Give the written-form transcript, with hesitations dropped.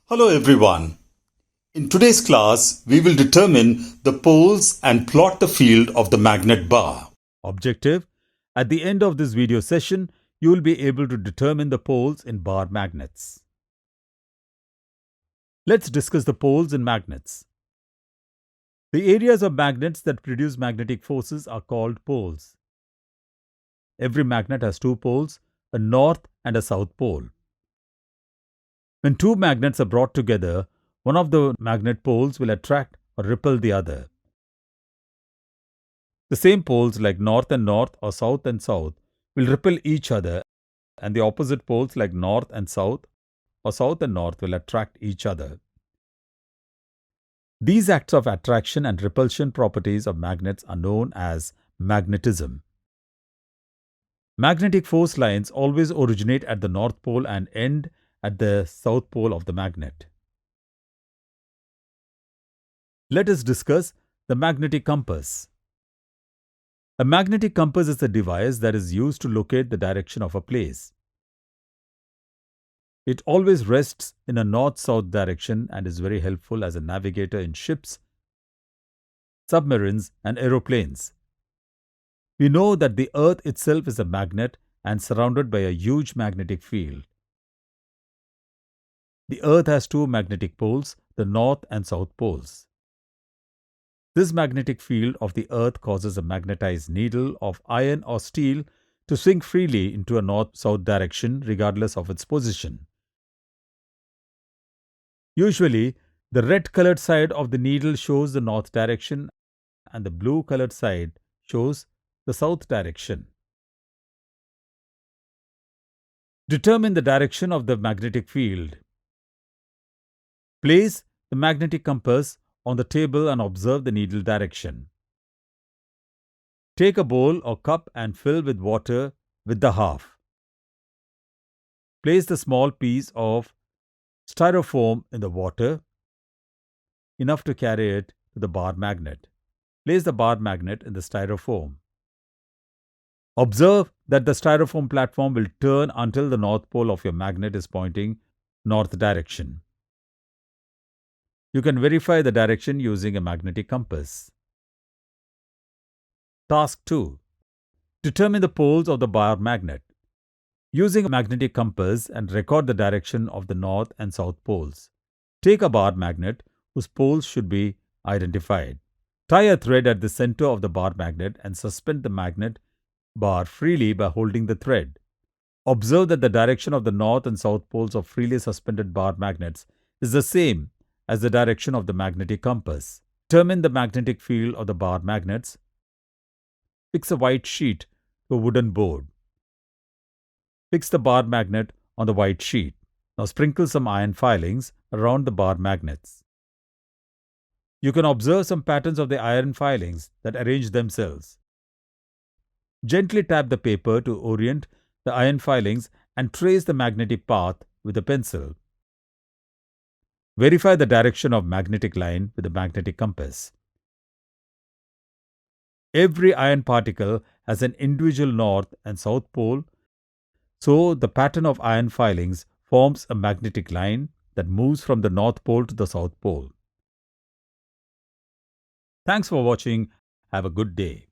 Hello everyone. In today's class, we will determine the poles and plot the field of the magnet bar. Objective: at the end of this video session, you will be able to determine the poles in bar magnets. Let's discuss the poles in magnets. The areas of magnets that produce magnetic forces are called poles. Every magnet has two poles, a north and a south pole. When two magnets are brought together, one of the magnet poles will attract or repel the other. The same poles like north and north or south and south will repel each other, and the opposite poles like north and south or south and north will attract each other. These acts of attraction and repulsion properties of magnets are known as magnetism. Magnetic force lines always originate at the north pole and end at the south pole of the magnet. Let us discuss the magnetic compass. A magnetic compass is a device that is used to locate the direction of a place. It always rests in a north-south direction and is very helpful as a navigator in ships, submarines, and aeroplanes. We know that the Earth itself is a magnet and surrounded by a huge magnetic field. The Earth has two magnetic poles, the north and south poles. This magnetic field of the Earth causes a magnetized needle of iron or steel to swing freely into a north-south direction regardless of its position. Usually, the red-colored side of the needle shows the north direction and the blue-colored side shows the south direction. Determine the direction of the magnetic field. Place the magnetic compass on the table and observe the needle direction. Take a bowl or cup and fill with water with the half. Place the small piece of styrofoam in the water, enough to carry it to the bar magnet. Place the bar magnet in the styrofoam. Observe that the styrofoam platform will turn until the north pole of your magnet is pointing north direction. You can verify the direction using a magnetic compass. Task 2. Determine the poles of the bar magnet. Using a magnetic compass and record the direction of the north and south poles. Take a bar magnet whose poles should be identified. Tie a thread at the center of the bar magnet and suspend the magnet bar freely by holding the thread. Observe that the direction of the north and south poles of freely suspended bar magnets is the same as the direction of the magnetic compass. Determine the magnetic field of the bar magnets. Fix a white sheet to a wooden board. Fix the bar magnet on the white sheet. Now sprinkle some iron filings around the bar magnets. You can observe some patterns of the iron filings that arrange themselves. Gently tap the paper to orient the iron filings and trace the magnetic path with a pencil. Verify the direction of magnetic line with a magnetic compass. Every iron particle has an individual north and south pole, so the pattern of iron filings forms a magnetic line that moves from the north pole to the south pole. Thanks for watching. Have a good day.